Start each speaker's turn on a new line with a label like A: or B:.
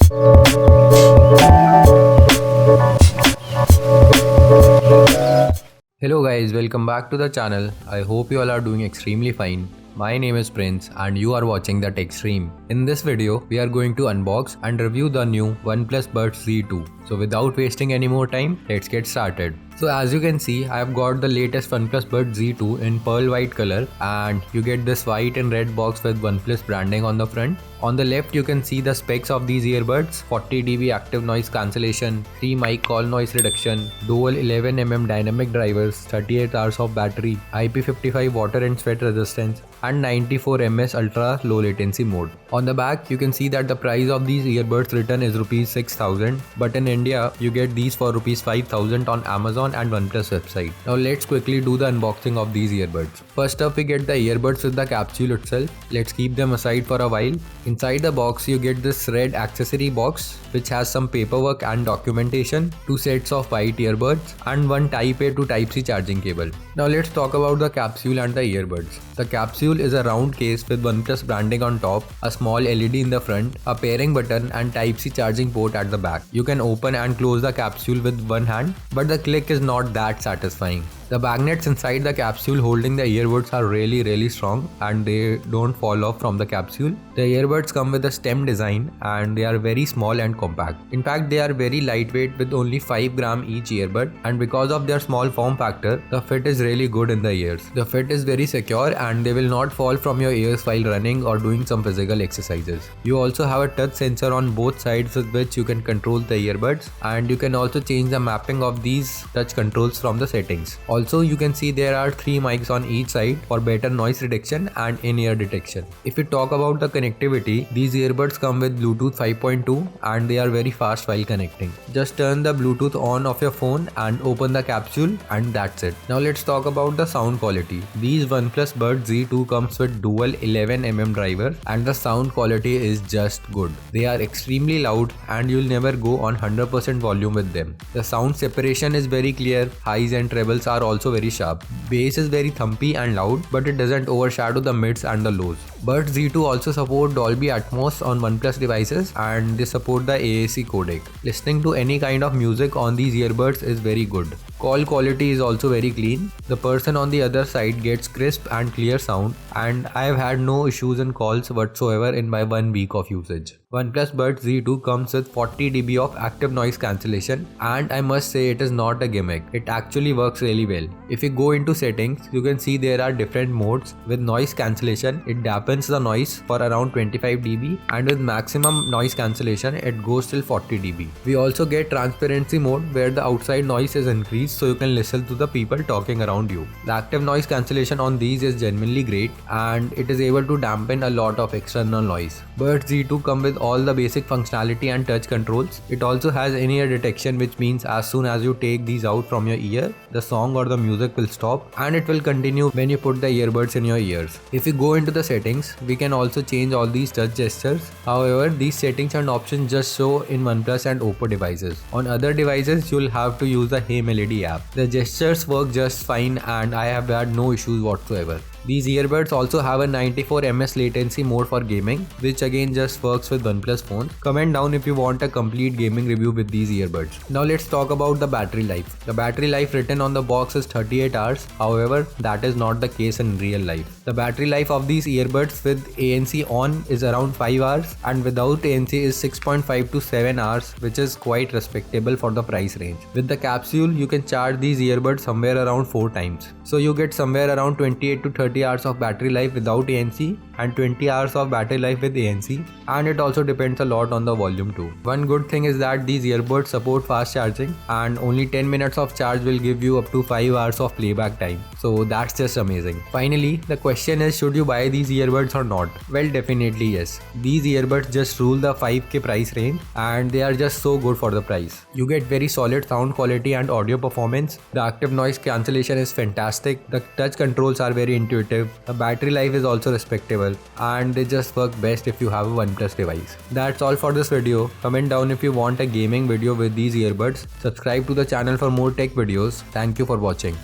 A: Hello guys, welcome back to the channel. I hope you all are doing extremely fine. My name is Prince and you are watching the TechStream. In this video, we are going to unbox and review the new OnePlus Buds Z2. So without wasting any more time, let's get started. So as you can see, I have got the latest OnePlus Buds Z2 in pearl white color, and you get this white and red box with OnePlus branding on the front. On the left you can see the specs of these earbuds: 40 dB active noise cancellation, 3 mic call noise reduction, dual 11mm dynamic drivers, 38 hours of battery, IP55 water and sweat resistance, and 94 ms ultra low latency mode. On the back you can see that the price of these earbuds written is Rs 6000, but in India you get these for Rs 5000 on Amazon and OnePlus website. Now let's quickly do the unboxing of these earbuds. First up we get the earbuds with the capsule itself. Let's keep them aside for a while. Inside the box you get this red accessory box which has some paperwork and documentation, 2 sets of white earbuds, and 1 Type A to Type C charging cable. Now let's talk about the capsule and the earbuds. The capsule is a round case with OnePlus branding on top, a small LED in the front, a pairing button, and Type C charging port at the back. You can open and close the capsule with one hand, but the click is not that satisfying. The magnets inside the capsule holding the earbuds are really strong and they don't fall off from the capsule. The earbuds come with a stem design and they are very small and compact. In fact, they are very lightweight with only 5 gram each earbud, and because of their small form factor, the fit is really good in the ears. The fit is very secure and they will not fall from your ears while running or doing some physical exercises. You also have a touch sensor on both sides with which you can control the earbuds, and you can also change the mapping of these touch controls from the settings. Also, you can see there are 3 mics on each side for better noise reduction and in-ear detection. If we talk about the connectivity, these earbuds come with Bluetooth 5.2 and they are very fast while connecting. Just turn the Bluetooth on of your phone and open the capsule, and that's it. Now let's talk about the sound quality. These OnePlus Buds Z2 comes with dual 11mm driver and the sound quality is just good. They are extremely loud and you'll never go on 100% volume with them. The sound separation is very clear, highs and trebles are also very sharp. Bass is very thumpy and loud, but it doesn't overshadow the mids and the lows. Buds Z2 also support Dolby Atmos on OnePlus devices and they support the AAC codec. Listening to any kind of music on these earbuds is very good. Call quality is also very clean. The person on the other side gets crisp and clear sound, and I have had no issues in calls whatsoever in my 1 week of usage. OnePlus Buds Z2 comes with 40 dB of active noise cancellation, and I must say it is not a gimmick. It actually works really well. If you go into settings, you can see there are different modes. With noise cancellation, it dampens the noise for around 25 dB, and with maximum noise cancellation, it goes till 40 dB. We also get transparency mode where the outside noise is increased so you can listen to the people talking around you. The active noise cancellation on these is genuinely great and it is able to dampen a lot of external noise. Buds Z2 come with all the basic functionality and touch controls. It also has in-ear detection, which means as soon as you take these out from your ear, the song or the music will stop and it will continue when you put the earbuds in your ears. If you go into the settings, we can also change all these touch gestures. However, these settings and options just show in OnePlus and Oppo devices. On other devices, you'll have to use the Hey Melody app. The gestures work just fine and I have had no issues whatsoever. These earbuds also have a 94 ms latency mode for gaming, which again just works with OnePlus phones. Comment down if you want a complete gaming review with these earbuds. Now let's talk about the battery life. The battery life written on the box is 38 hours. However, that is not the case in real life. The battery life of these earbuds with ANC on is around 5 hours and without ANC is 6.5 to 7 hours, which is quite respectable for the price range. With the capsule, you can charge these earbuds somewhere around 4 times. So you get somewhere around 28 to 30 hours of battery life without ANC and 20 hours of battery life with ANC, and it also depends a lot on the volume too. One good thing is that these earbuds support fast charging and only 10 minutes of charge will give you up to 5 hours of playback time. So that's just amazing. Finally, the question is, should you buy these earbuds or not? Well, definitely yes. These earbuds just rule the 5k price range and they are just so good for the price. You get very solid sound quality and audio performance. The active noise cancellation is fantastic. The touch controls are very intuitive. The battery life is also respectable and they just work best if you have a OnePlus device. That's all for this video. Comment down if you want a gaming video with these earbuds. Subscribe to the channel for more tech videos. Thank you for watching.